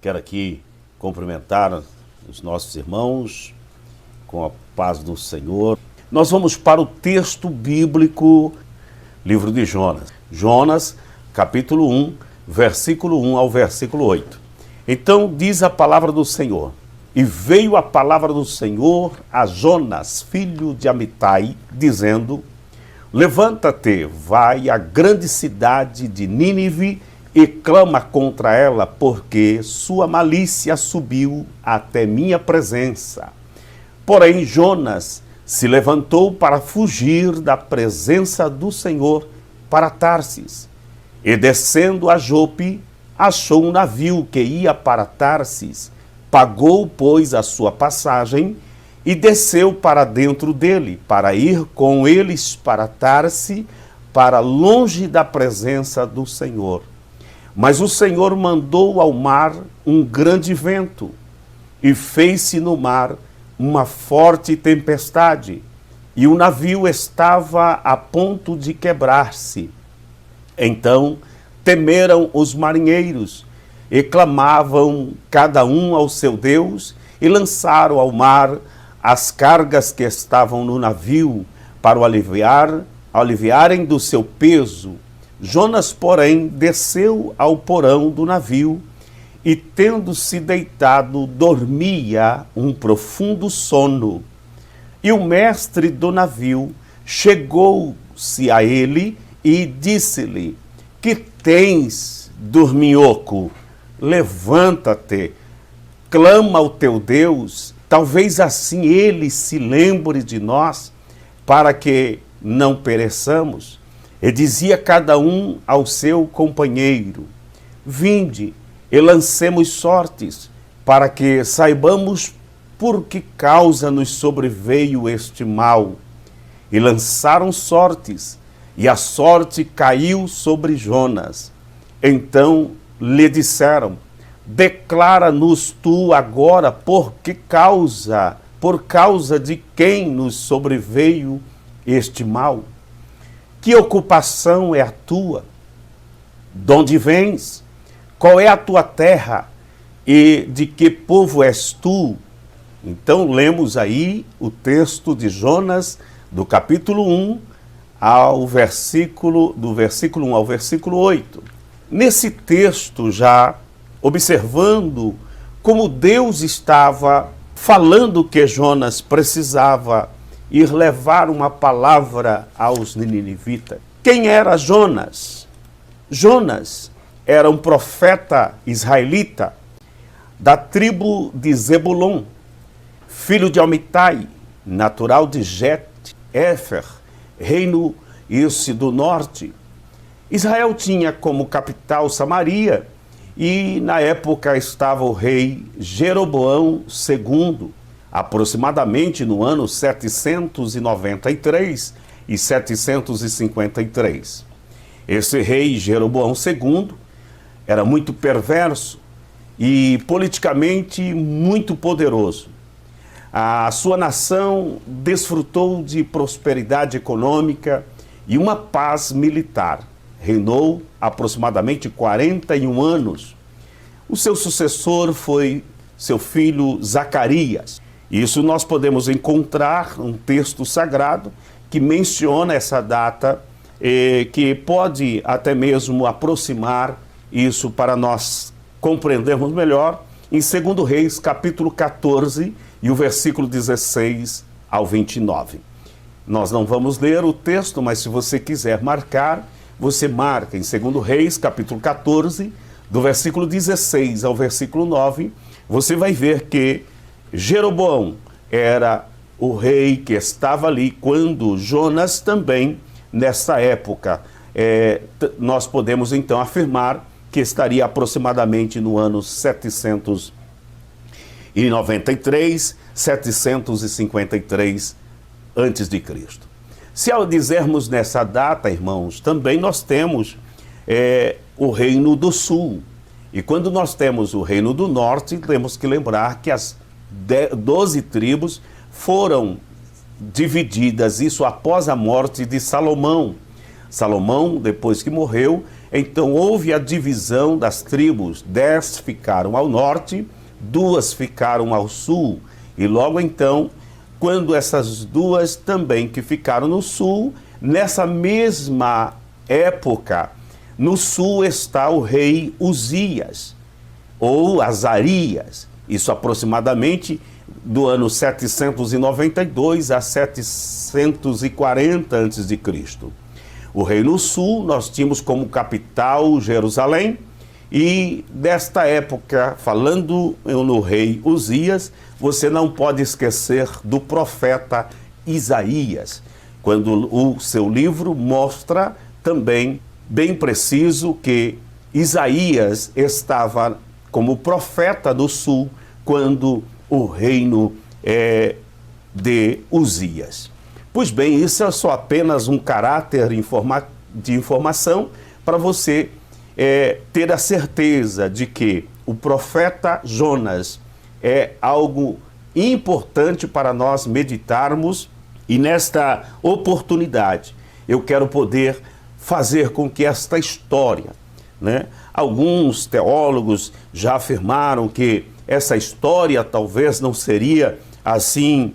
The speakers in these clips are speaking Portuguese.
Quero aqui cumprimentar os nossos irmãos com a paz do Senhor. Nós vamos para o texto bíblico, livro de Jonas. Jonas, capítulo 1, versículo 1 ao versículo 8. Então diz a palavra do Senhor: E veio a palavra do Senhor a Jonas, filho de Amitai, dizendo: Levanta-te, vai à grande cidade de Nínive e clama contra ela, porque sua malícia subiu até minha presença. Porém, Jonas se levantou para fugir da presença do Senhor para Tarsis. E descendo a Jope, achou um navio que ia para Tarsis. Pagou, pois, a sua passagem e desceu para dentro dele, para ir com eles para Tarsis, para longe da presença do Senhor. Mas o Senhor mandou ao mar um grande vento, e fez-se no mar uma forte tempestade, e o navio estava a ponto de quebrar-se. Então temeram os marinheiros, e clamavam cada um ao seu Deus, e lançaram ao mar as cargas que estavam no navio, para o aliviarem do seu peso. Jonas, porém, desceu ao porão do navio e, tendo-se deitado, dormia um profundo sono. E o mestre do navio chegou-se a ele e disse-lhe: Que tens, dorminhoco? Levanta-te, clama ao teu Deus, talvez assim ele se lembre de nós, para que não pereçamos. E dizia cada um ao seu companheiro: Vinde, e lancemos sortes, para que saibamos por que causa nos sobreveio este mal. E lançaram sortes, e a sorte caiu sobre Jonas. Então lhe disseram: Declara-nos tu agora por causa de quem nos sobreveio este mal. Que ocupação é a tua? De onde vens? Qual é a tua terra? E de que povo és tu? Então lemos aí o texto de Jonas, do capítulo 1, do versículo 1 ao versículo 8. Nesse texto, já observando como Deus estava falando que Jonas precisava ir levar uma palavra aos ninivitas. Quem era Jonas? Jonas era um profeta israelita da tribo de Zebulon, filho de Amitai, natural de Bet-Éfer, reino esse do norte. Israel tinha como capital Samaria e na época estava o rei Jeroboão II, aproximadamente no ano 793 e 753. Esse rei Jeroboão II era muito perverso e politicamente muito poderoso. A sua nação desfrutou de prosperidade econômica e uma paz militar. Reinou aproximadamente 41 anos. O seu sucessor foi seu filho Zacarias. Isso nós podemos encontrar um texto sagrado que menciona essa data, que pode até mesmo aproximar isso para nós compreendermos melhor, em 2 Reis, capítulo 14, e o versículo 16 ao 29. Nós não vamos ler o texto, mas se você quiser marcar, você marca em 2 Reis, capítulo 14, do versículo 16 ao versículo 9, você vai ver que Jeroboão era o rei que estava ali quando Jonas também, nessa época, nós podemos então afirmar que estaria aproximadamente no ano 793, 753 antes de Cristo. Se ao dizermos nessa data, irmãos, também nós temos o Reino do Sul. E quando nós temos o Reino do Norte, temos que lembrar que as 12 tribos foram divididas, isso após a morte de Salomão. Salomão, depois que morreu, então houve a divisão das tribos. 10 ficaram ao norte, 2 ficaram ao sul. E logo então, quando essas 2 também que ficaram no sul, nessa mesma época, no sul está o rei Uzias, ou Azarias. Isso aproximadamente do ano 792 a 740 a.C. O Reino Sul, nós tínhamos como capital Jerusalém, e desta época, falando no rei Uzias, você não pode esquecer do profeta Isaías, quando o seu livro mostra também bem preciso que Isaías estava como profeta do sul quando o reino de Uzias. Pois bem, isso é só apenas um caráter de informação para você ter a certeza de que o profeta Jonas é algo importante para nós meditarmos, e nesta oportunidade eu quero poder fazer com que esta história, né? Alguns teólogos já afirmaram que essa história talvez não seria assim,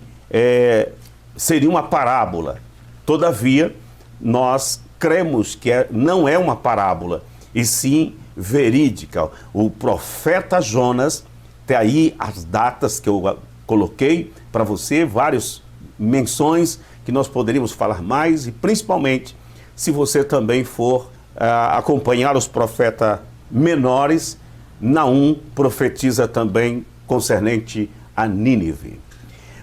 seria uma parábola. Todavia, nós cremos que não é uma parábola, e sim verídica. O profeta Jonas, tem aí as datas que eu coloquei para você, várias menções que nós poderíamos falar mais, e principalmente se você também for acompanhar os profetas menores. Naum profetiza também concernente a Nínive.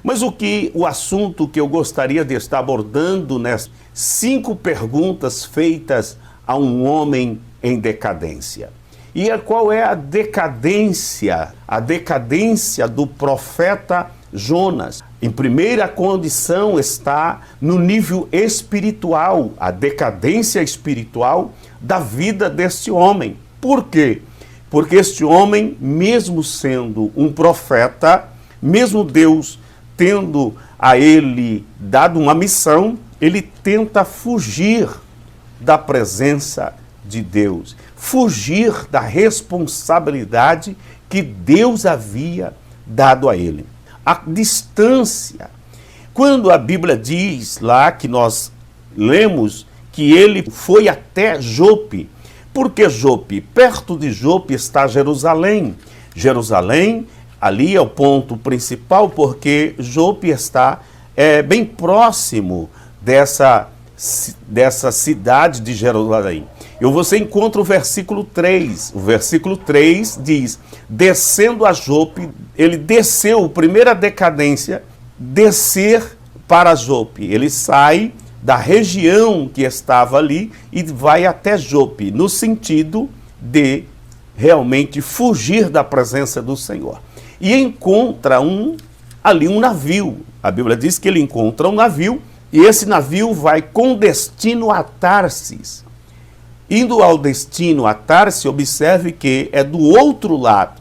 Mas o assunto que eu gostaria de estar abordando nessas 5 perguntas feitas a um homem em decadência. E qual é a decadência? A decadência do profeta Jonas. Em primeira condição está no nível espiritual, a decadência espiritual da vida deste homem. Por quê? Porque este homem, mesmo sendo um profeta, mesmo Deus tendo a ele dado uma missão, ele tenta fugir da presença de Deus, fugir da responsabilidade que Deus havia dado a ele. A distância. Quando a Bíblia diz lá que nós lemos que ele foi até Jope. Por que Jope? Perto de Jope está Jerusalém. Jerusalém, ali é o ponto principal, porque Jope está bem próximo dessa cidade de Jerusalém. E você encontra o versículo 3. O versículo 3 diz: descendo a Jope, ele desceu, primeira decadência, descer para Jope. Ele sai da região que estava ali e vai até Jope, no sentido de realmente fugir da presença do Senhor. E encontra ali um navio. A Bíblia diz que ele encontra um navio, e esse navio vai com destino a Tarsis. Indo ao destino a Tarsis, observe que é do outro lado.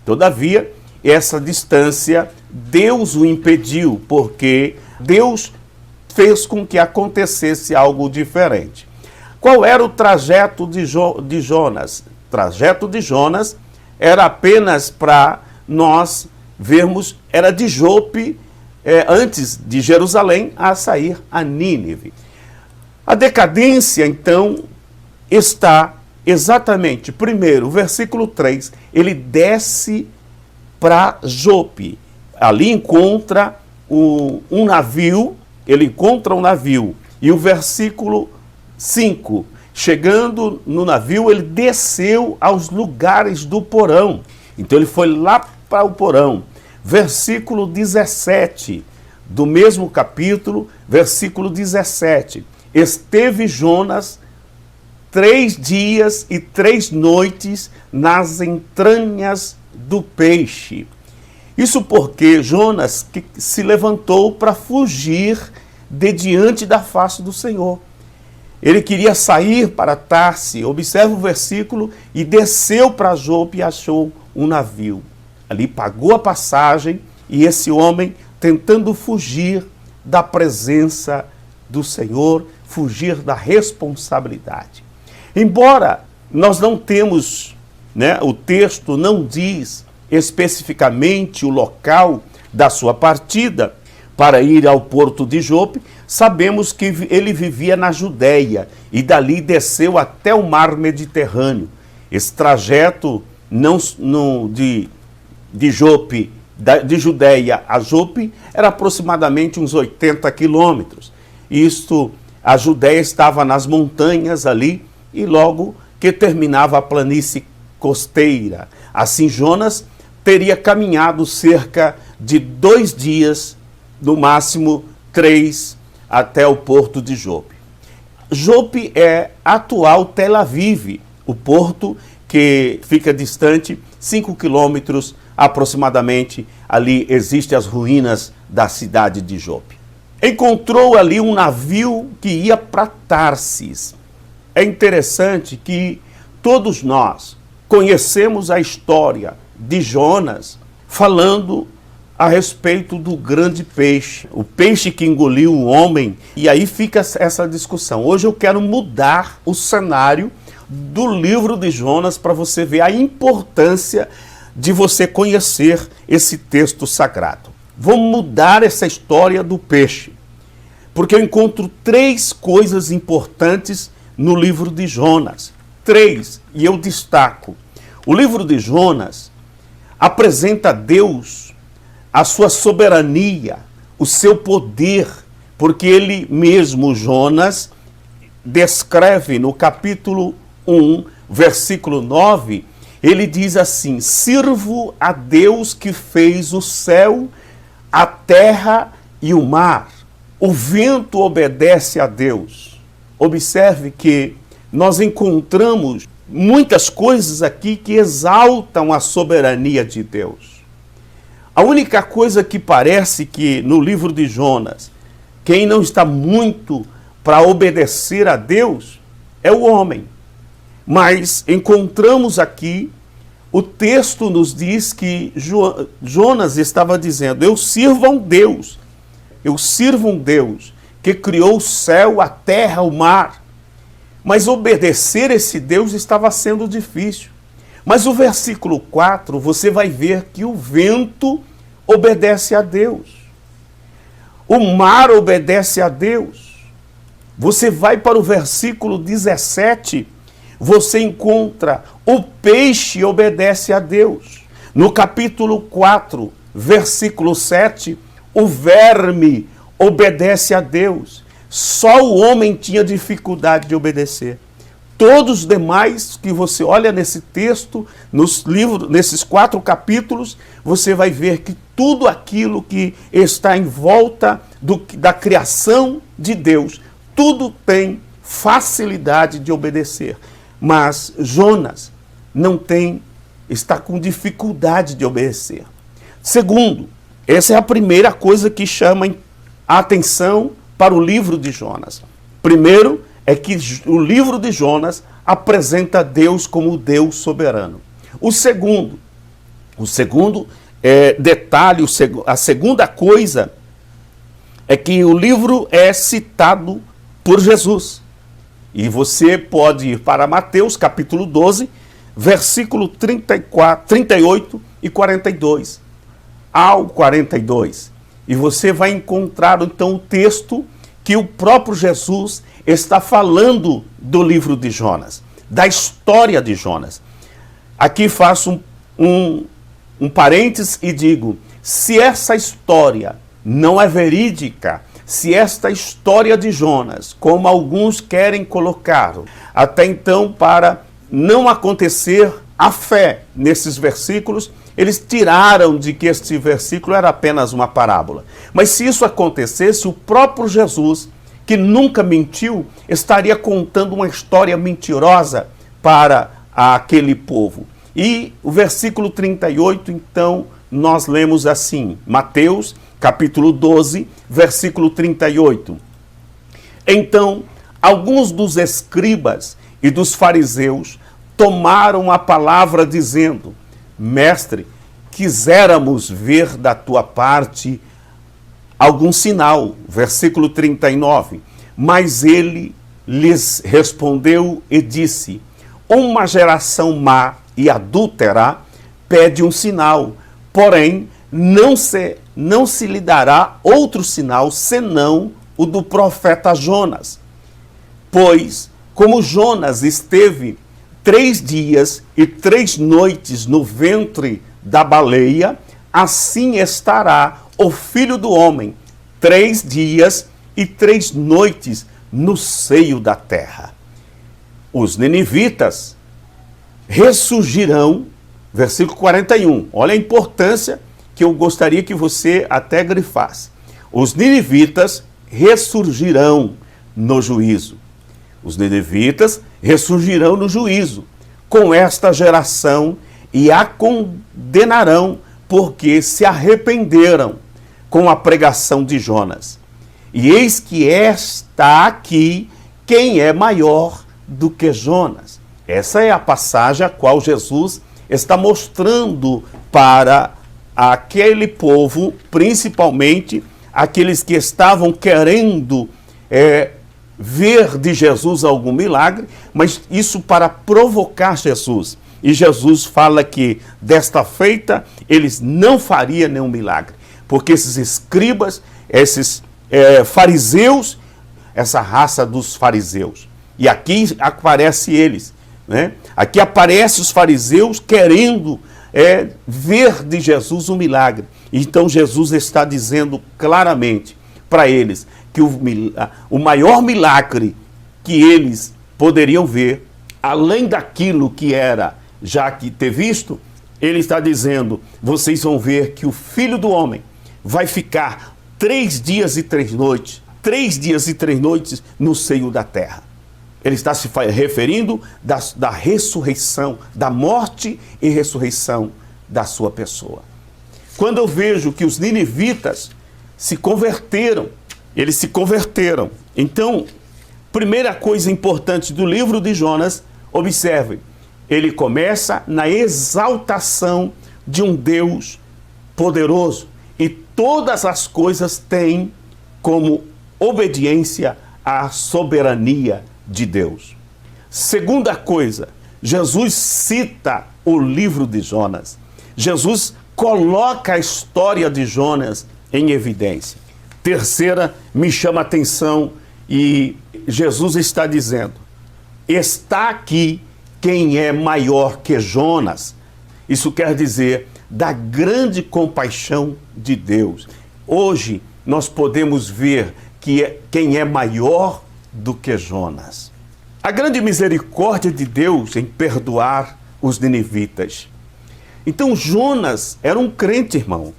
Todavia, essa distância, Deus o impediu, porque Deus fez com que acontecesse algo diferente. Qual era o trajeto de Jonas? O trajeto de Jonas era apenas para nós vermos, era de Jope, antes de Jerusalém, a sair a Nínive. A decadência, então, está exatamente, primeiro, o versículo 3, ele desce para Jope. Ali encontra um navio, ele encontra um navio. E o versículo 5, chegando no navio, ele desceu aos lugares do porão. Então ele foi lá para o porão. Versículo 17, do mesmo capítulo, versículo 17. Esteve Jonas 3 dias e 3 noites nas entranhas do peixe. Isso porque Jonas se levantou para fugir de diante da face do Senhor. Ele queria sair para Tarsis, observa o versículo, e desceu para Jope e achou um navio. Ali pagou a passagem, e esse homem tentando fugir da presença do Senhor, fugir da responsabilidade. Embora Nós não temos, o texto não diz especificamente o local da sua partida para ir ao porto de Jope. Sabemos que ele vivia na Judéia e dali desceu até o mar Mediterrâneo. Esse trajeto de Jope, de Judéia a Jope, era aproximadamente uns 80 quilômetros. A Judéia estava nas montanhas ali e logo que terminava a planície costeira. Assim, Jonas teria caminhado cerca de 2 dias, no máximo 3, até o porto de Jope. Jope é a atual Tel Aviv, o porto que fica distante 5 quilômetros aproximadamente. Ali existem as ruínas da cidade de Jope. Encontrou ali um navio que ia para Tarsis. É interessante que todos nós conhecemos a história de Jonas falando a respeito do grande peixe, o peixe que engoliu o homem, e aí fica essa discussão. Hoje eu quero mudar o cenário do livro de Jonas para você ver a importância de você conhecer esse texto sagrado. Vamos mudar essa história do peixe, porque eu encontro 3 coisas importantes no livro de Jonas. 3, e eu destaco. O livro de Jonas apresenta a Deus, a sua soberania, o seu poder, porque ele mesmo, Jonas, descreve no capítulo 1, versículo 9, ele diz assim: sirvo a Deus que fez o céu, a terra e o mar. O vento obedece a Deus. Observe que nós encontramos muitas coisas aqui que exaltam a soberania de Deus. A única coisa que parece que no livro de Jonas, quem não está muito para obedecer a Deus é o homem. Mas encontramos aqui, o texto nos diz que Jonas estava dizendo: eu sirvo a um Deus que criou o céu, a terra, o mar. Mas obedecer esse Deus estava sendo difícil. Mas o versículo 4, você vai ver que o vento obedece a Deus. O mar obedece a Deus. Você vai para o versículo 17, você encontra o peixe obedece a Deus. No capítulo 4, versículo 7, o verme obedece a Deus. Só o homem tinha dificuldade de obedecer. Todos os demais que você olha nesse texto, nesses 4 capítulos, você vai ver que tudo aquilo que está em volta da criação de Deus, tudo tem facilidade de obedecer. Mas Jonas está com dificuldade de obedecer. Segundo, essa é a primeira coisa que chama a atenção para o livro de Jonas. Primeiro, é que o livro de Jonas apresenta Deus como Deus soberano. O segundo detalhe, a segunda coisa é que o livro é citado por Jesus. E você pode ir para Mateus capítulo 12, versículo 38 e 42 ao 42. E você vai encontrar então o texto que o próprio Jesus está falando do livro de Jonas, da história de Jonas. Aqui faço um parênteses e digo: se essa história não é verídica, se esta história de Jonas, como alguns querem colocar, até então, para não acontecer a fé nesses versículos, eles tiraram de que este versículo era apenas uma parábola. Mas se isso acontecesse, o próprio Jesus, que nunca mentiu, estaria contando uma história mentirosa para aquele povo. E o versículo 38, então, nós lemos assim, Mateus, capítulo 12, versículo 38. Então, alguns dos escribas e dos fariseus tomaram a palavra dizendo: Mestre, quiséramos ver da tua parte algum sinal. Versículo 39. Mas ele lhes respondeu e disse: uma geração má e adúltera pede um sinal, porém não se lhe dará outro sinal senão o do profeta Jonas. Pois, como Jonas esteve 3 dias e 3 noites no ventre da baleia, assim estará o Filho do Homem 3 dias e 3 noites no seio da terra. Os ninivitas ressurgirão, versículo 41. Olha a importância que eu gostaria que você até grifasse. Os ninivitas ressurgirão no juízo. Os ninivitas ressurgirão no juízo com esta geração e a condenarão, porque se arrependeram com a pregação de Jonas. E eis que está aqui quem é maior do que Jonas. Essa é a passagem a qual Jesus está mostrando para aquele povo, principalmente aqueles que estavam querendo ver de Jesus algum milagre, mas isso para provocar Jesus. E Jesus fala que desta feita eles não fariam nenhum milagre, porque esses escribas, esses fariseus, essa raça dos fariseus. E aqui aparece eles, né? Aqui aparece os fariseus querendo ver de Jesus um milagre. Então Jesus está dizendo claramente para eles que o maior milagre que eles poderiam ver, além daquilo que era já que ter visto, ele está dizendo: vocês vão ver que o Filho do Homem vai ficar 3 dias e 3 noites, 3 dias e 3 noites no seio da terra. Ele está se referindo da ressurreição, da morte e ressurreição da sua pessoa. Quando eu vejo que os ninivitas se converteram, eles se converteram. Então, primeira coisa importante do livro de Jonas, observe, ele começa na exaltação de um Deus poderoso e todas as coisas têm como obediência à soberania de Deus. Segunda coisa, Jesus cita o livro de Jonas. Jesus coloca a história de Jonas em evidência. Terceira, me chama a atenção e Jesus está dizendo: está aqui quem é maior que Jonas. Isso quer dizer da grande compaixão de Deus. Hoje nós podemos ver que quem é maior do que Jonas. A grande misericórdia de Deus em perdoar os ninivitas. Então Jonas era um crente, irmão.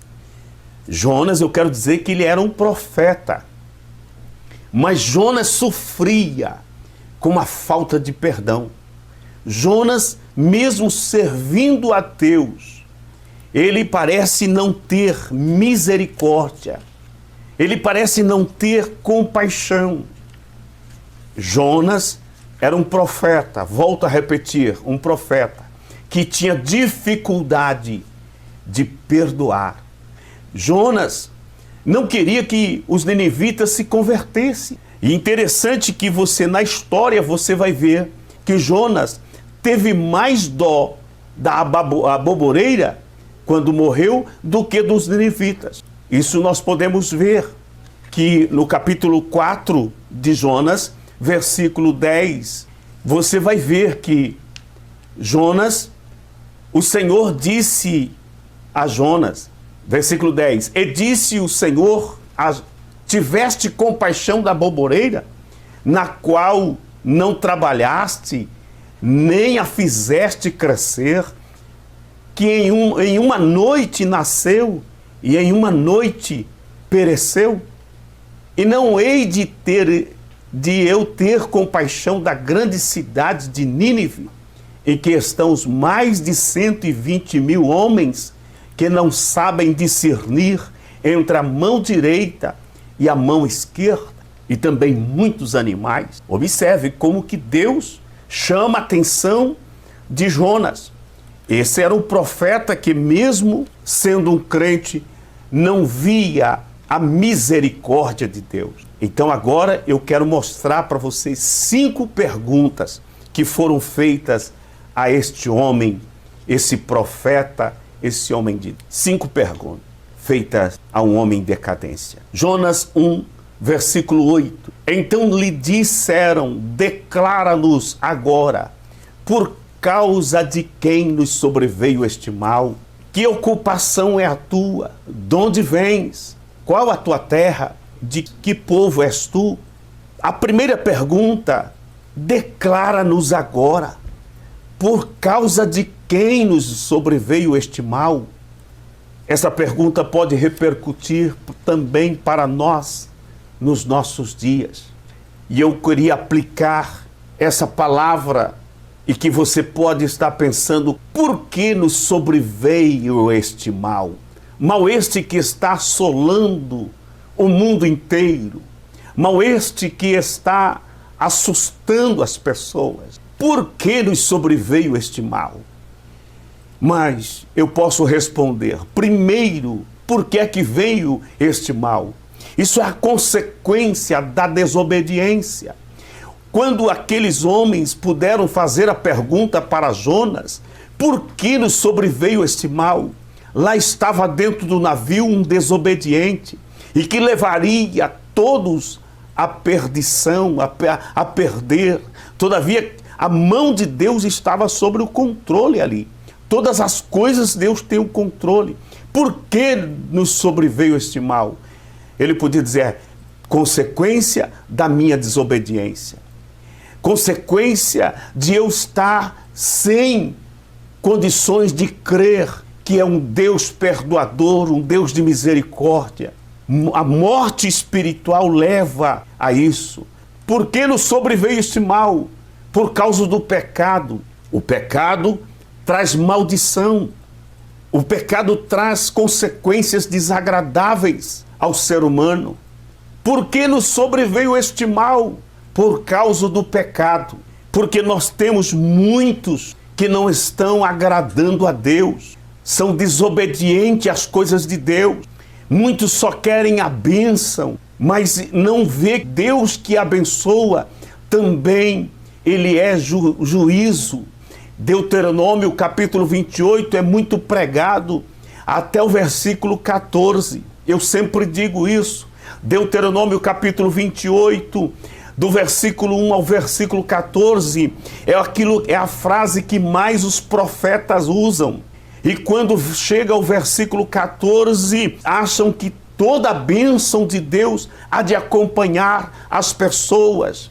Jonas, eu quero dizer que ele era um profeta. Mas Jonas sofria com a falta de perdão. Jonas, mesmo servindo a Deus, ele parece não ter misericórdia. Ele parece não ter compaixão. Jonas era um profeta, volto a repetir, um profeta, que tinha dificuldade de perdoar. Jonas não queria que os ninivitas se convertessem. E interessante que na história, você vai ver que Jonas teve mais dó da aboboreira quando morreu do que dos ninivitas. Isso nós podemos ver que no capítulo 4 de Jonas, versículo 10, você vai ver que Jonas, o Senhor disse a Jonas, versículo 10, e disse o Senhor, tiveste compaixão da aboboreira, na qual não trabalhaste, nem a fizeste crescer, que em uma noite nasceu e em uma noite pereceu? E não hei de eu ter compaixão da grande cidade de Nínive, em que estão os mais de 120.000 homens que não sabem discernir entre a mão direita e a mão esquerda, e também muitos animais. Observe como que Deus chama a atenção de Jonas. Esse era o profeta que, mesmo sendo um crente, não via a misericórdia de Deus. Então agora eu quero mostrar para vocês 5 perguntas que foram feitas a este homem, esse profeta, esse homem de Deus? 5 perguntas feitas a um homem em decadência. Jonas 1, versículo 8. Então lhe disseram: declara-nos agora, por causa de quem nos sobreveio este mal? Que ocupação é a tua? De onde vens? Qual a tua terra? De que povo és tu? A primeira pergunta: declara-nos agora, por causa de quem nos sobreveio este mal? Essa pergunta pode repercutir também para nós nos nossos dias. E eu queria aplicar essa palavra e que você pode estar pensando: por que nos sobreveio este mal? Mal este que está assolando o mundo inteiro. Mal este que está assustando as pessoas. Por que nos sobreveio este mal? Mas eu posso responder: primeiro, por que é que veio este mal? Isso é a consequência da desobediência. Quando aqueles homens puderam fazer a pergunta para Jonas: por que nos sobreveio este mal? Lá estava dentro do navio um desobediente e que levaria todos à perdição, a perder. Todavia, a mão de Deus estava sobre o controle ali. Todas as coisas Deus tem o controle. Por que nos sobreveio este mal? Ele podia dizer: consequência da minha desobediência. Consequência de eu estar sem condições de crer que é um Deus perdoador, um Deus de misericórdia. A morte espiritual leva a isso. Por que nos sobreveio este mal? Por causa do pecado. O pecado traz maldição. O pecado traz consequências desagradáveis ao ser humano. Por que nos sobreveio este mal? Por causa do pecado. Porque nós temos muitos que não estão agradando a Deus. São desobedientes às coisas de Deus. Muitos só querem a bênção, mas não vê Deus que abençoa. Também Ele é juízo. Deuteronômio capítulo 28 é muito pregado até o versículo 14. Eu sempre digo isso. Deuteronômio capítulo 28, do versículo 1 ao versículo 14, é a frase que mais os profetas usam. E quando chega ao versículo 14, acham que toda a bênção de Deus há de acompanhar as pessoas.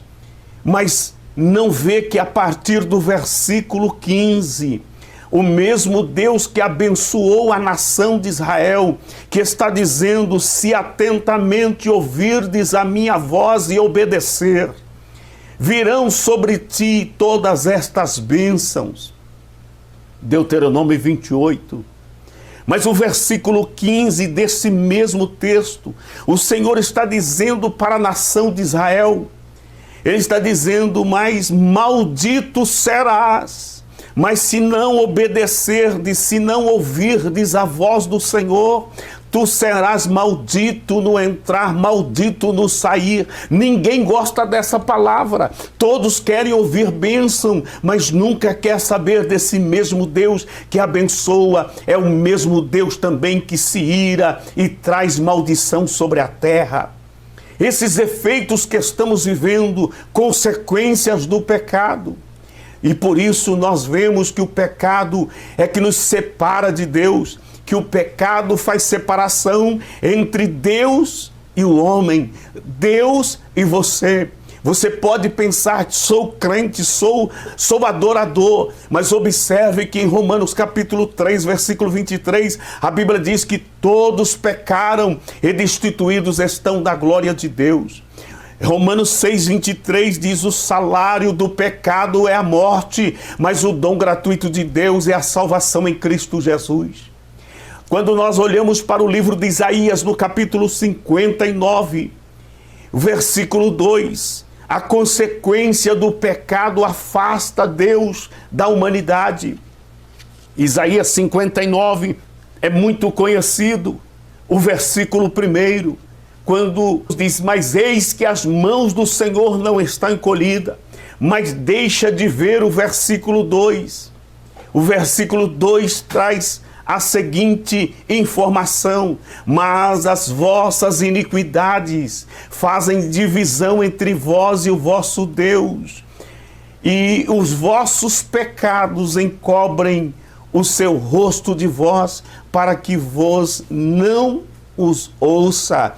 Mas não vê que a partir do versículo 15, o mesmo Deus que abençoou a nação de Israel, que está dizendo: se atentamente ouvirdes a minha voz e obedecer, virão sobre ti todas estas bênçãos. Deuteronômio 28. Mas o versículo 15 desse mesmo texto, o Senhor está dizendo para a nação de Israel, Ele está dizendo: mas maldito serás, mas se não obedecerdes, se não ouvirdes a voz do Senhor, tu serás maldito no entrar, maldito no sair. Ninguém gosta dessa palavra. Todos querem ouvir bênção, mas nunca quer saber desse mesmo Deus que abençoa. É o mesmo Deus também que se ira e traz maldição sobre a terra. Esses efeitos que estamos vivendo, consequências do pecado. E por isso nós vemos que o pecado é que nos separa de Deus, que o pecado faz separação entre Deus e o homem, Deus e você. Você pode pensar: sou crente, sou adorador, mas observe que em Romanos capítulo 3, versículo 23, a Bíblia diz que todos pecaram e destituídos estão da glória de Deus. Romanos 6, 23 diz: o salário do pecado é a morte, mas o dom gratuito de Deus é a salvação em Cristo Jesus. Quando nós olhamos para o livro de Isaías, no capítulo 59, versículo 2, a consequência do pecado afasta Deus da humanidade. Isaías 59 é muito conhecido, o versículo 1, quando diz: mas eis que as mãos do Senhor não estão encolhidas, mas deixa de ver o versículo 2. O versículo 2 traz a seguinte informação: mas as vossas iniquidades fazem divisão entre vós e o vosso Deus, e os vossos pecados encobrem o seu rosto de vós, para que vos não os ouça.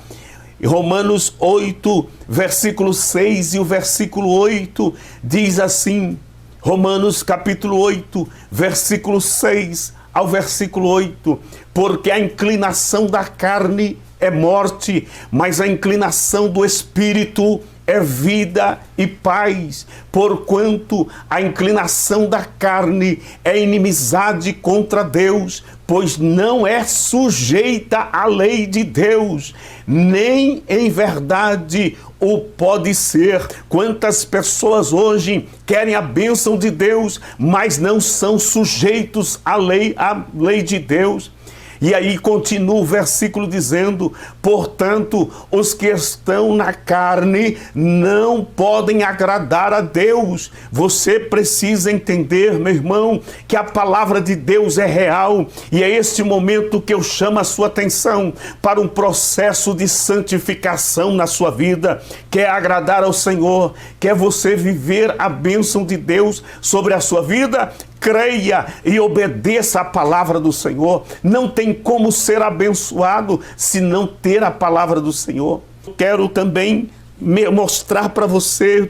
Romanos 8, versículo 6 e o versículo 8 diz assim, Romanos capítulo 8, versículo 6 ao versículo 8, porque a inclinação da carne é morte, mas a inclinação do Espírito é vida e paz, porquanto a inclinação da carne é inimizade contra Deus, pois não é sujeita à lei de Deus, nem em verdade o pode ser. Quantas pessoas hoje querem a bênção de Deus, mas não são sujeitos à lei de Deus. E aí continua o versículo dizendo, portanto, os que estão na carne não podem agradar a Deus. Você precisa entender, meu irmão, que a palavra de Deus é real. E é este momento que eu chamo a sua atenção para um processo de santificação na sua vida. Quer agradar ao Senhor? Quer você viver a bênção de Deus sobre a sua vida? Creia e obedeça a palavra do Senhor. Não tem como ser abençoado se não ter a palavra do Senhor. Quero também mostrar para você,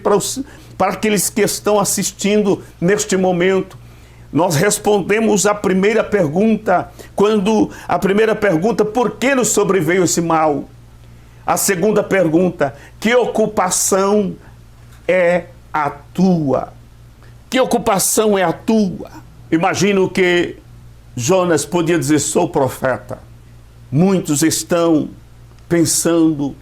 para aqueles que estão assistindo neste momento. Nós respondemos a primeira pergunta, por que nos sobreveio esse mal? A segunda pergunta, que ocupação é a tua? Que ocupação é a tua? Imagino que Jonas podia dizer, sou profeta. Muitos estão pensando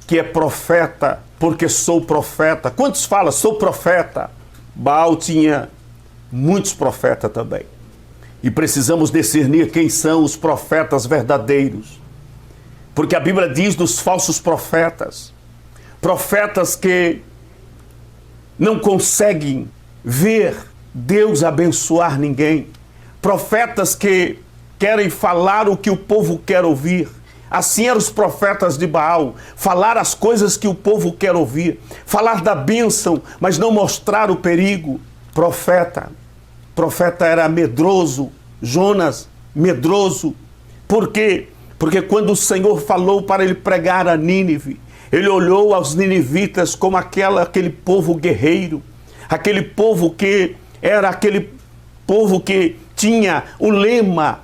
que é profeta porque sou profeta. Quantos falam, sou profeta? Baal tinha muitos profetas também. E precisamos discernir quem são os profetas verdadeiros. Porque a Bíblia diz dos falsos profetas. Profetas que não conseguem ver Deus abençoar ninguém. Profetas que querem falar o que o povo quer ouvir. Assim eram os profetas de Baal. Falar as coisas que o povo quer ouvir. Falar da bênção, mas não mostrar o perigo. Profeta era medroso. Jonas, medroso. Por quê? Porque quando o Senhor falou para ele pregar a Nínive, ele olhou aos ninivitas como aquele povo guerreiro. Aquele povo que era aquele povo que tinha o lema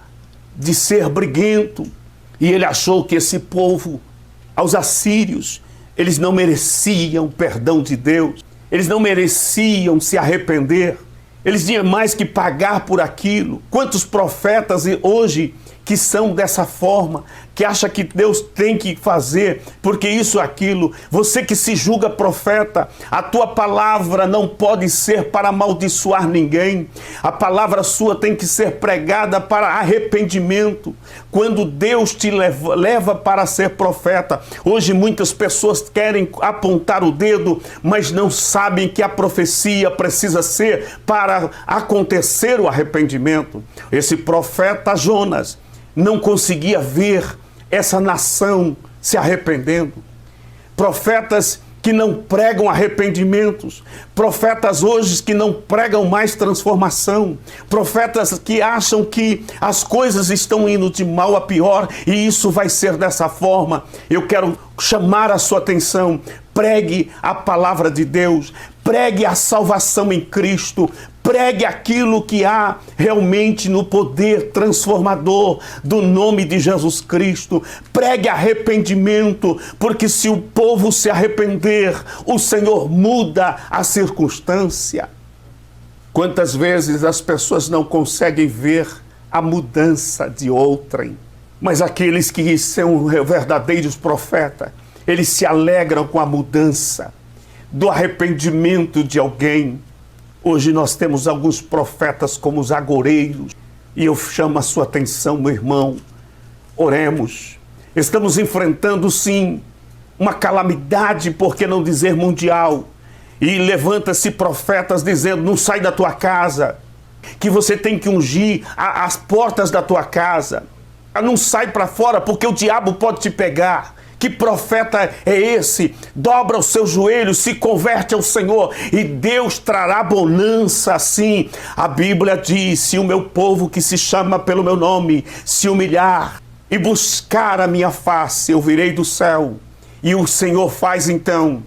de ser briguento. E ele achou que esse povo, aos assírios, eles não mereciam perdão de Deus. Eles não mereciam se arrepender. Eles tinham mais que pagar por aquilo. Quantos profetas hoje que são dessa forma, que acha que Deus tem que fazer, porque isso, aquilo. Você que se julga profeta, a tua palavra não pode ser para amaldiçoar ninguém. A palavra sua tem que ser pregada para arrependimento. Quando Deus te leva para ser profeta, hoje muitas pessoas querem apontar o dedo, mas não sabem que a profecia precisa ser para acontecer o arrependimento. Esse profeta Jonas não conseguia ver essa nação se arrependendo. Profetas que não pregam arrependimentos. Profetas hoje que não pregam mais transformação. Profetas que acham que as coisas estão indo de mal a pior e isso vai ser dessa forma. Eu quero chamar a sua atenção. Pregue a palavra de Deus. Pregue a salvação em Cristo. Pregue aquilo que há realmente no poder transformador do nome de Jesus Cristo. Pregue arrependimento, porque se o povo se arrepender, o Senhor muda a circunstância. Quantas vezes as pessoas não conseguem ver a mudança de outrem, mas aqueles que são verdadeiros profetas, eles se alegram com a mudança do arrependimento de alguém. Hoje nós temos alguns profetas como os agoureiros, e eu chamo a sua atenção, meu irmão, oremos. Estamos enfrentando, sim, uma calamidade, por que não dizer mundial, e levanta-se profetas dizendo, não sai da tua casa, que você tem que ungir as portas da tua casa. Não sai para fora porque o diabo pode te pegar. Que profeta é esse? Dobra os seus joelhos, se converte ao Senhor e Deus trará bonança. Assim, a Bíblia diz: se o meu povo que se chama pelo meu nome se humilhar e buscar a minha face, eu virei do céu. E o Senhor faz então.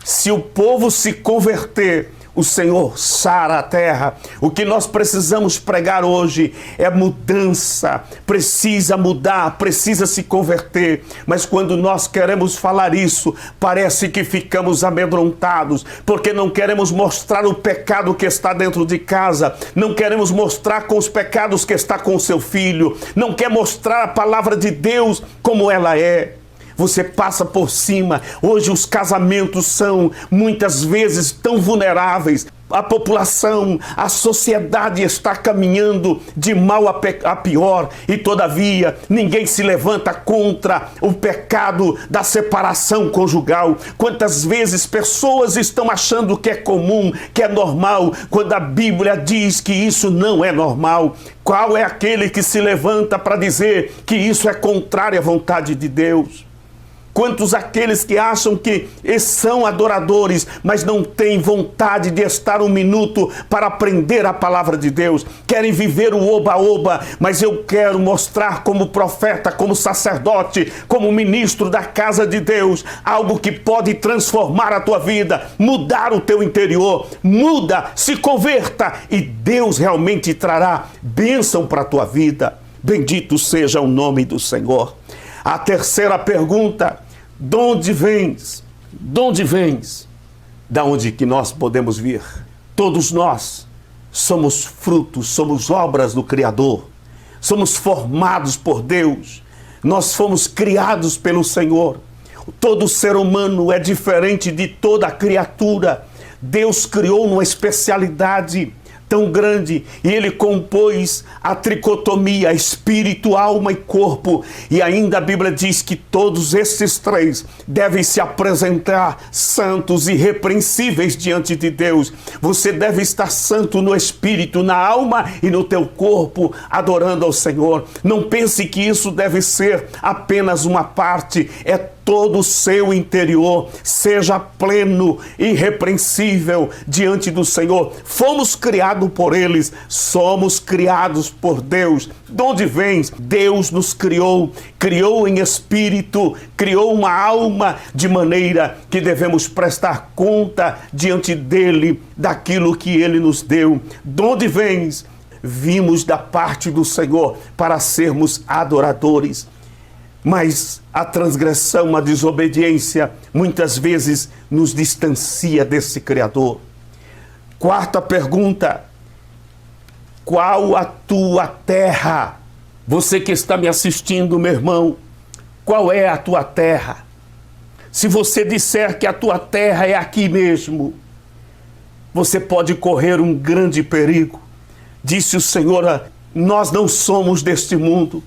Se o povo se converter, o Senhor sara a terra. O que nós precisamos pregar hoje é mudança. Precisa mudar, precisa se converter. Mas quando nós queremos falar isso, parece que ficamos amedrontados, porque não queremos mostrar o pecado que está dentro de casa, não queremos mostrar com os pecados que está com o seu filho, não quer mostrar a palavra de Deus como ela é. Você passa por cima. Hoje os casamentos são muitas vezes tão vulneráveis. A população, a sociedade está caminhando de mal a pior e todavia ninguém se levanta contra o pecado da separação conjugal. Quantas vezes pessoas estão achando que é comum, que é normal, quando a Bíblia diz que isso não é normal. Qual é aquele que se levanta para dizer que isso é contrário à vontade de Deus? Quantos aqueles que acham que são adoradores, mas não têm vontade de estar um minuto para aprender a palavra de Deus? Querem viver o oba-oba, mas eu quero mostrar como profeta, como sacerdote, como ministro da casa de Deus, algo que pode transformar a tua vida, mudar o teu interior. Muda, se converta e Deus realmente trará bênção para a tua vida. Bendito seja o nome do Senhor. A terceira pergunta: de onde vens? De onde vens? Da onde que nós podemos vir? Todos nós somos frutos, somos obras do Criador. Somos formados por Deus. Nós fomos criados pelo Senhor. Todo ser humano é diferente de toda criatura. Deus criou uma especialidade tão grande e ele compôs a tricotomia, espírito, alma e corpo, e ainda a Bíblia diz que todos esses três devem se apresentar santos e irrepreensíveis diante de Deus. Você deve estar santo no espírito, na alma e no teu corpo, adorando ao Senhor. Não pense que isso deve ser apenas uma parte, é todo o seu interior. Seja pleno, irrepreensível diante do Senhor. Fomos criados por eles, somos criados por Deus. De onde vens? Deus nos criou, criou em espírito, criou uma alma, de maneira que devemos prestar conta diante dele daquilo que ele nos deu. De onde vens? Vimos da parte do Senhor para sermos adoradores. Mas a transgressão, a desobediência, muitas vezes nos distancia desse Criador. Quarta pergunta: qual a tua terra? Você que está me assistindo, meu irmão, qual é a tua terra? Se você disser que a tua terra é aqui mesmo, você pode correr um grande perigo. Disse o Senhor: nós não somos deste mundo.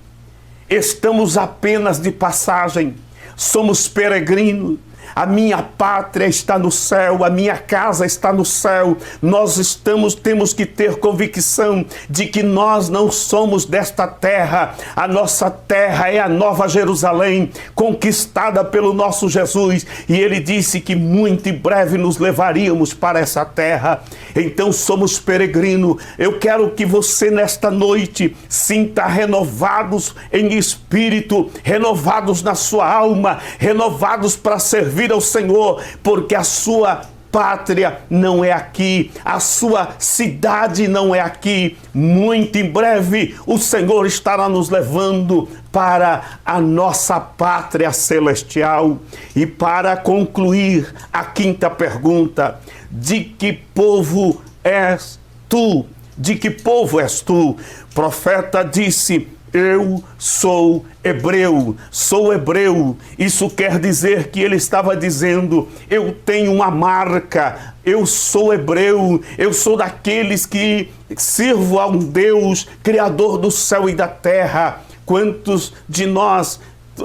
Estamos apenas de passagem, somos peregrinos. A minha pátria está no céu, a minha casa está no céu. Nós temos que ter convicção de que nós não somos desta terra. A nossa terra é a Nova Jerusalém, conquistada pelo nosso Jesus. E ele disse que muito em breve nos levaríamos para essa terra. Então somos peregrinos. Eu quero que você nesta noite sinta renovados em espírito, renovados na sua alma, renovados para servir ao Senhor, porque a sua pátria não é aqui, a sua cidade não é aqui. Muito em breve o Senhor estará nos levando para a nossa pátria celestial. E para concluir, a quinta pergunta: de que povo és tu? De que povo és tu? O profeta disse: eu sou hebreu, sou hebreu. Isso quer dizer que ele estava dizendo: eu tenho uma marca, eu sou hebreu, eu sou daqueles que sirvo a um Deus, Criador do céu e da terra. Quantos de nós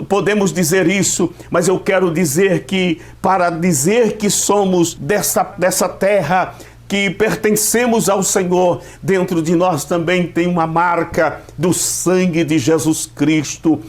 podemos dizer isso? Mas eu quero dizer que, para dizer que somos dessa terra, que pertencemos ao Senhor, dentro de nós também tem uma marca do sangue de Jesus Cristo.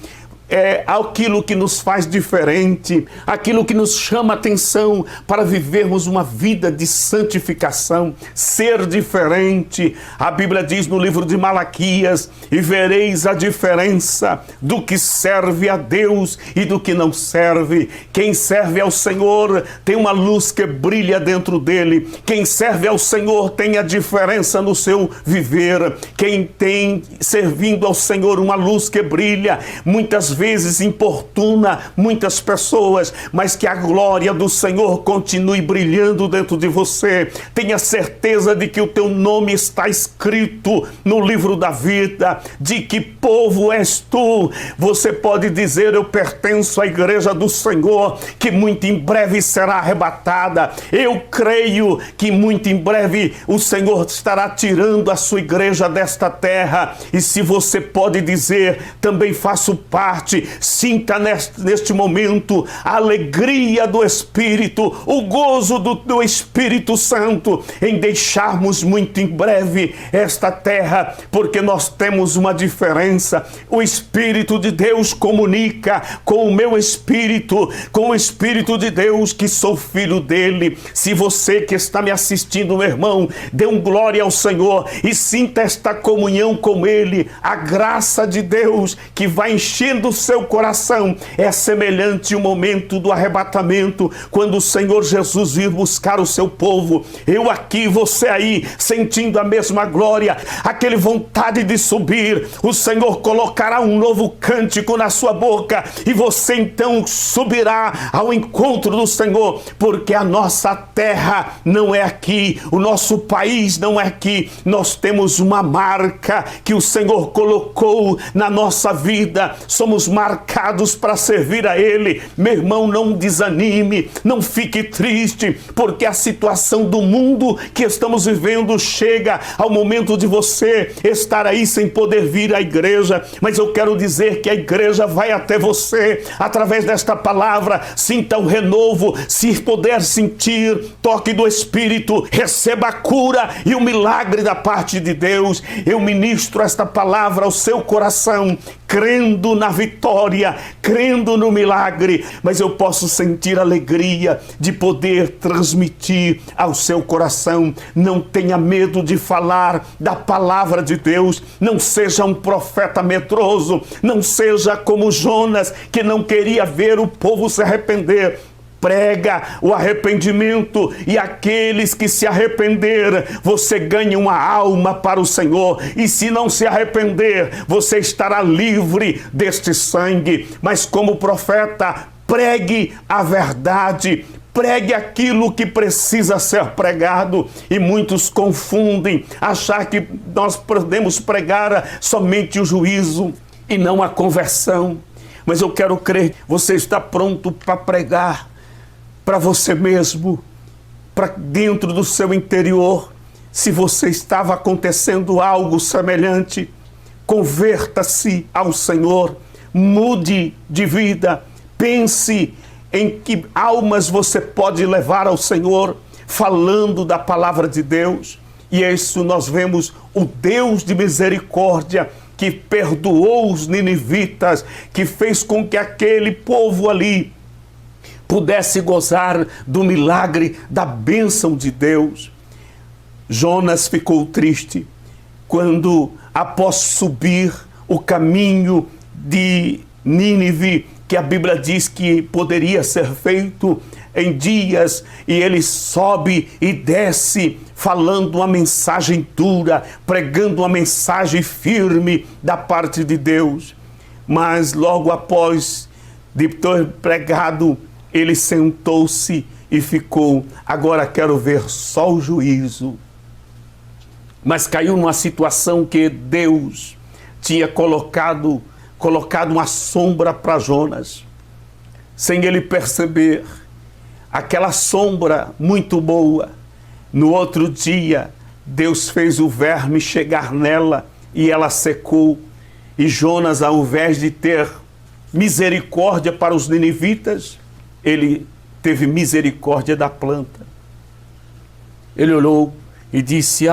É aquilo que nos faz diferente, aquilo que nos chama a atenção para vivermos uma vida de santificação, ser diferente. A Bíblia diz no livro de Malaquias: e vereis a diferença do que serve a Deus e do que não serve. Quem serve ao Senhor tem uma luz que brilha dentro dele. Quem serve ao Senhor tem a diferença no seu viver. Quem tem servindo ao Senhor uma luz que brilha, muitas vezes importuna muitas pessoas, mas que a glória do Senhor continue brilhando dentro de você. Tenha certeza de que o teu nome está escrito no livro da vida. De que povo és tu? Você pode dizer: eu pertenço à igreja do Senhor, que muito em breve será arrebatada. Eu creio que muito em breve o Senhor estará tirando a sua igreja desta terra. E se você pode dizer: também faço parte, sinta neste momento a alegria do Espírito, o gozo do Espírito Santo em deixarmos muito em breve esta terra, porque nós temos uma diferença. O Espírito de Deus comunica com o meu espírito, com o Espírito de Deus, que sou filho dele. Se você que está me assistindo, meu irmão, dê um glória ao Senhor e sinta esta comunhão com ele. A graça de Deus que vai enchendo o seu coração é semelhante ao momento do arrebatamento, quando o Senhor Jesus vir buscar o seu povo. Eu aqui, você aí, sentindo a mesma glória, aquele vontade de subir. O Senhor colocará um novo cântico na sua boca e você então subirá ao encontro do Senhor, porque a nossa terra não é aqui, o nosso país não é aqui. Nós temos uma marca que o Senhor colocou na nossa vida. Somos marcados para servir a Ele. Meu irmão, não desanime, não fique triste, porque a situação do mundo que estamos vivendo chega ao momento de você estar aí sem poder vir à igreja, mas eu quero dizer que a igreja vai até você através desta palavra. Sinta o renovo, se puder sentir toque do Espírito, receba a cura e o milagre da parte de Deus. Eu ministro esta palavra ao seu coração, crendo na vitória, crendo no milagre, mas eu posso sentir alegria de poder transmitir ao seu coração. Não tenha medo de falar da palavra de Deus. Não seja um profeta medroso, não seja como Jonas, que não queria ver o povo se arrepender. Prega o arrependimento, e aqueles que se arrependerem, você ganha uma alma para o Senhor. E se não se arrepender, você estará livre deste sangue. Mas como profeta, pregue a verdade, pregue aquilo que precisa ser pregado. E muitos confundem, achar que nós podemos pregar somente o juízo e não a conversão. Mas eu quero crer, você está pronto para pregar para você mesmo, para dentro do seu interior. Se você estava acontecendo algo semelhante, converta-se ao Senhor, mude de vida, pense em que almas você pode levar ao Senhor, falando da palavra de Deus. E isso nós vemos o Deus de misericórdia, que perdoou os ninivitas, que fez com que aquele povo ali pudesse gozar do milagre, da bênção de Deus. Jonas ficou triste quando, após subir o caminho de Nínive, que a Bíblia diz que poderia ser feito em dias, e ele sobe e desce falando uma mensagem dura, pregando uma mensagem firme da parte de Deus. Mas logo após de ter pregado, ele sentou-se e ficou: agora quero ver só o juízo. Mas caiu numa situação que Deus tinha colocado uma sombra para Jonas, sem ele perceber. Aquela sombra muito boa, no outro dia, Deus fez o verme chegar nela e ela secou. E Jonas, ao invés de ter misericórdia para os ninivitas, ele teve misericórdia da planta. Ele olhou e disse: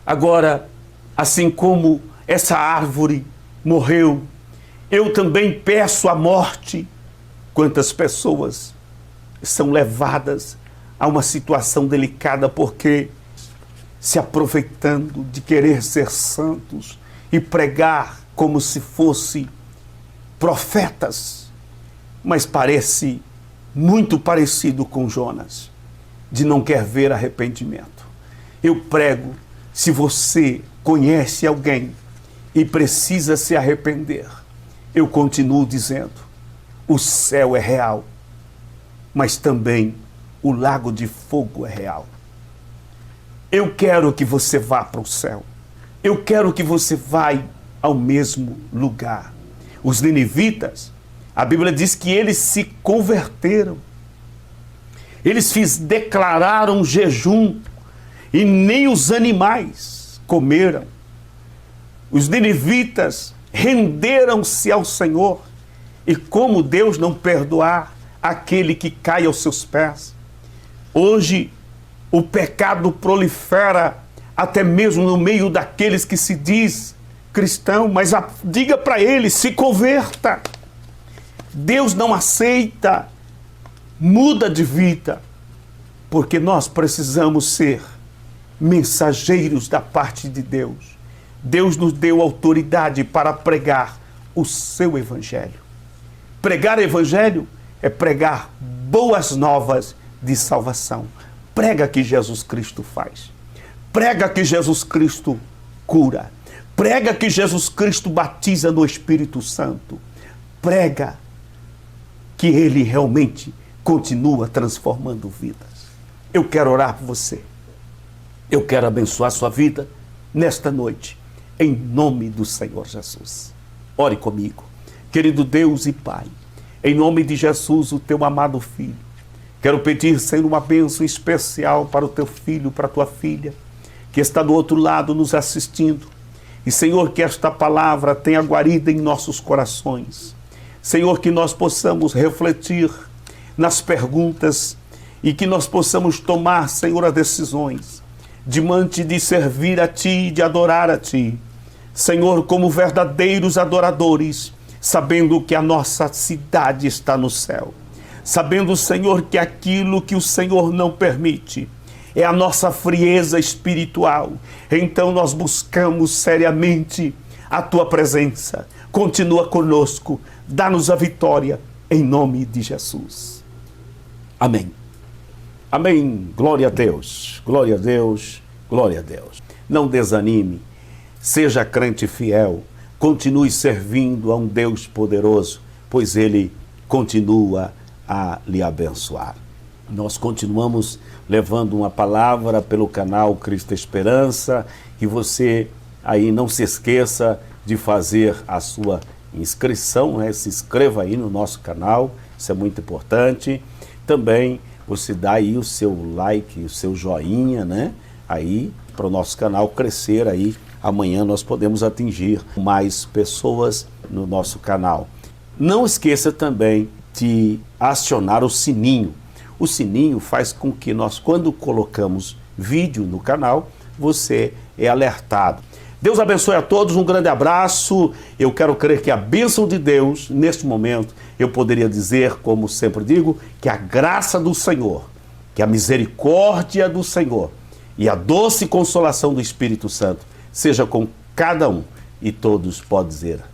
agora, assim como essa árvore morreu, eu também peço a morte. Quantas pessoas são levadas a uma situação delicada porque se aproveitando de querer ser santos e pregar como se fossem profetas, mas parece muito parecido com Jonas, de não quer ver arrependimento. Eu prego, se você conhece alguém e precisa se arrepender, eu continuo dizendo, o céu é real, mas também o lago de fogo é real. Eu quero que você vá para o céu. Eu quero que você vá ao mesmo lugar. Os ninivitas, a Bíblia diz que eles se converteram. Eles declararam jejum e nem os animais comeram. Os ninivitas renderam-se ao Senhor. E como Deus não perdoar aquele que cai aos seus pés? Hoje, o pecado prolifera até mesmo no meio daqueles que se diz cristão, mas diga para ele, se converta. Deus não aceita, muda de vida, porque nós precisamos ser mensageiros da parte de Deus. Deus nos deu autoridade para pregar o seu evangelho. Pregar o evangelho é pregar boas novas de salvação. Prega que Jesus Cristo faz. Prega que Jesus Cristo cura. Prega que Jesus Cristo batiza no Espírito Santo. Prega que Ele realmente continua transformando vidas. Eu quero orar por você. Eu quero abençoar sua vida nesta noite, em nome do Senhor Jesus. Ore comigo. Querido Deus e Pai, em nome de Jesus, o teu amado Filho, quero pedir, Senhor, uma bênção especial para o teu filho, para a tua filha, que está do outro lado nos assistindo. E, Senhor, que esta palavra tenha guarida em nossos corações. Senhor, que nós possamos refletir nas perguntas e que nós possamos tomar, Senhor, as decisões diante de servir a Ti, de adorar a Ti. Senhor, como verdadeiros adoradores, sabendo que a nossa cidade está no céu. Sabendo, Senhor, que aquilo que o Senhor não permite é a nossa frieza espiritual. Então nós buscamos seriamente a Tua presença. Continua conosco, dá-nos a vitória, em nome de Jesus. Amém. Amém. Glória a Deus, glória a Deus, glória a Deus. Não desanime, seja crente fiel, continue servindo a um Deus poderoso, pois Ele continua a lhe abençoar. Nós continuamos levando uma palavra pelo canal Cristo Esperança, e você aí não se esqueça de fazer a sua inscrição, né? Se inscreva aí no nosso canal, isso é muito importante. Também você dá aí o seu like, o seu joinha, né? Aí para o nosso canal crescer aí, amanhã nós podemos atingir mais pessoas no nosso canal. Não esqueça também de acionar o sininho. O sininho faz com que nós, quando colocamos vídeo no canal, você é alertado. Deus abençoe a todos, um grande abraço. Eu quero crer que a bênção de Deus, neste momento, eu poderia dizer, como sempre digo, que a graça do Senhor, que a misericórdia do Senhor e a doce consolação do Espírito Santo seja com cada um. E todos podem dizer